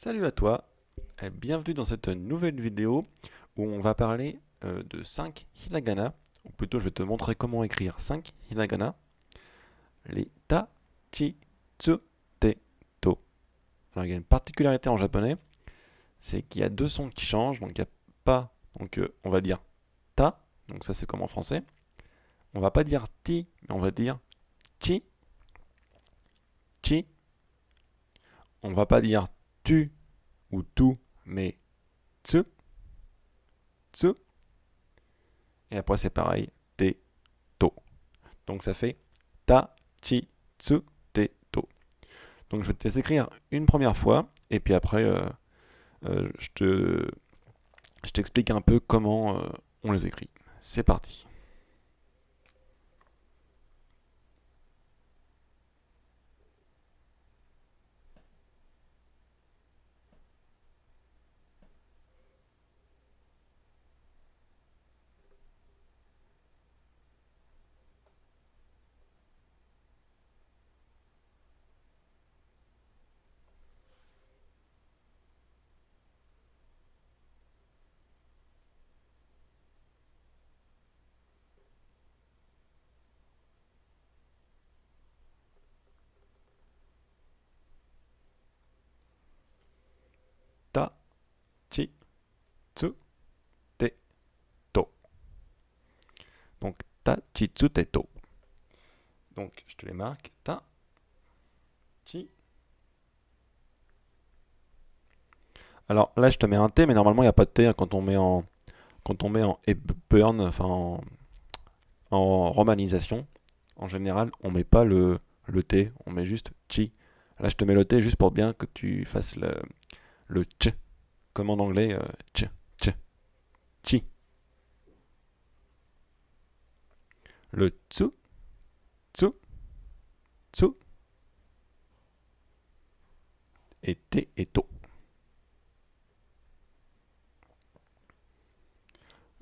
Salut à toi et bienvenue dans cette nouvelle vidéo où on va parler de 5 hiragana, ou plutôt je vais te montrer comment écrire 5 hiragana, les ta, chi, tsu, te, to. Alors il y a une particularité en japonais, c'est qu'il y a deux sons qui changent, donc il n'y a pas, donc on va dire ta, donc ça c'est comme en français, on va pas dire ti, mais on va dire chi, chi, on va pas dire tu ou tu, mais tsu, tsu, et après c'est pareil, te, to. Donc ça fait ta, chi, tsu, te, to. Donc je vais te les écrire une première fois, et puis après je t'explique un peu comment on les écrit. C'est parti. Ta, chi, tsu, te, to. Donc ta, chi, tsu, te, to. Donc je te les marque. Ta, chi. Alors là je te mets un T, mais normalement il n'y a pas de T hein, quand on met en burn, enfin en romanisation. En général, on met pas le T, on met juste chi. Là je te mets le T juste pour bien que tu fasses le ch, comme en anglais, ch, ch, chi. Le tsu, tsu, tsu, et te et to.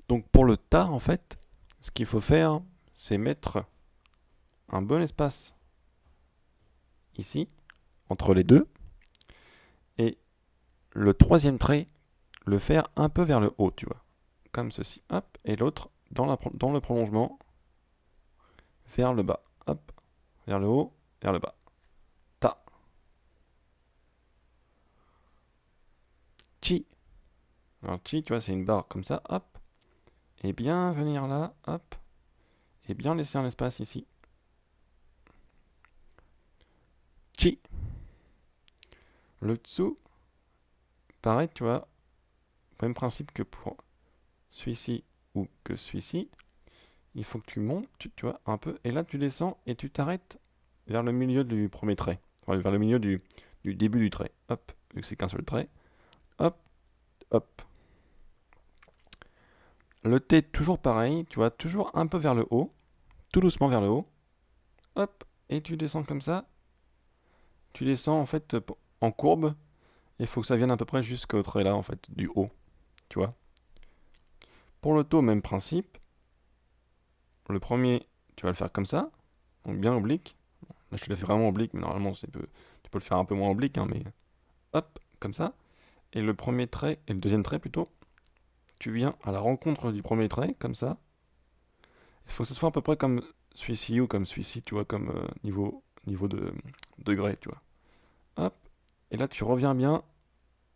Donc pour le ta, en fait, ce qu'il faut faire, c'est mettre un bon espace ici, entre les deux, et le troisième trait, le faire un peu vers le haut, tu vois. Comme ceci, hop, et l'autre dans le prolongement, vers le bas, hop, vers le haut, vers le bas. Ta, chi. Alors chi, tu vois, c'est une barre comme ça, hop, et bien venir là, hop, et bien laisser un espace ici. Chi. Le tsu, pareil, tu vois, même principe que pour celui-ci ou que celui-ci. Il faut que tu montes, tu vois, un peu, et là tu descends et tu t'arrêtes vers le milieu du premier trait. Enfin, vers le milieu du début du trait. Hop, vu que c'est qu'un seul trait. Hop, hop. Le T, toujours pareil, tu vois, toujours un peu vers le haut, tout doucement vers le haut. Hop, et tu descends comme ça. Tu descends en fait en courbe. Il faut que ça vienne à peu près jusqu'au trait là, en fait, du haut, tu vois. Pour le taux, même principe. Le premier, tu vas le faire comme ça, donc bien oblique. Là, je te l'ai fait vraiment oblique, mais normalement, tu peux le faire un peu moins oblique, hein, mais hop, comme ça. Et le premier trait, et le deuxième trait plutôt, tu viens à la rencontre du premier trait, comme ça. Il faut que ce soit à peu près comme celui-ci ou comme celui-ci, tu vois, comme niveau de degré, tu vois. Hop, et là, tu reviens bien,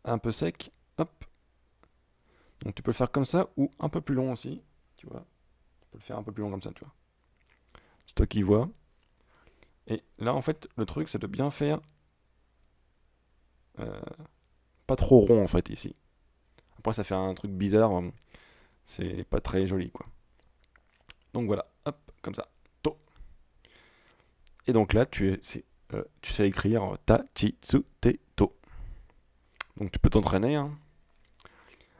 un peu sec, hop. Donc tu peux le faire comme ça, ou un peu plus long aussi, tu vois. Tu peux le faire un peu plus long comme ça, tu vois. C'est toi qui vois. Et là, en fait, le truc, c'est de bien faire euh, pas trop rond, en fait, ici. Après, ça fait un truc bizarre, c'est pas très joli, quoi. Donc voilà, hop, comme ça. To. Et donc là, tu sais écrire ta, chi, tsu, te, to. Donc tu peux t'entraîner hein,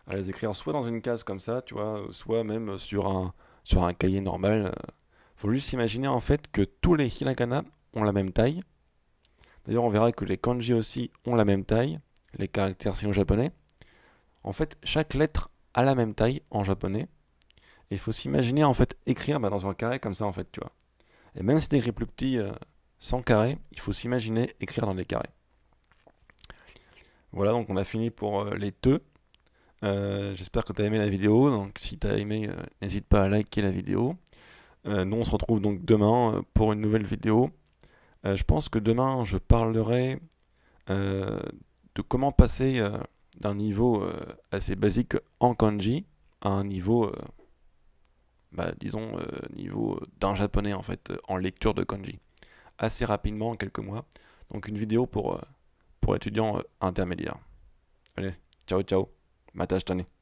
à les écrire soit dans une case comme ça, tu vois, soit même sur un cahier normal. Faut juste imaginer en fait que tous les hiragana ont la même taille. D'ailleurs, on verra que les kanji aussi ont la même taille, les caractères sino-japonais. En fait, chaque lettre a la même taille en japonais. Et il faut s'imaginer en fait écrire dans un carré comme ça en fait, tu vois. Et même si tu écris plus petit, sans carré, il faut s'imaginer écrire dans les carrés. Voilà, donc on a fini pour les te. J'espère que tu as aimé la vidéo. Donc si tu as aimé, n'hésite pas à liker la vidéo. Nous on se retrouve donc demain pour une nouvelle vidéo. Je pense que demain je parlerai euh, de comment passer d'un niveau assez basique en kanji à un niveau, disons, niveau d'un japonais en fait, en lecture de kanji. Assez rapidement, en quelques mois. Donc une vidéo pour étudiants intermédiaires. Allez, ciao ciao, mata shita ne.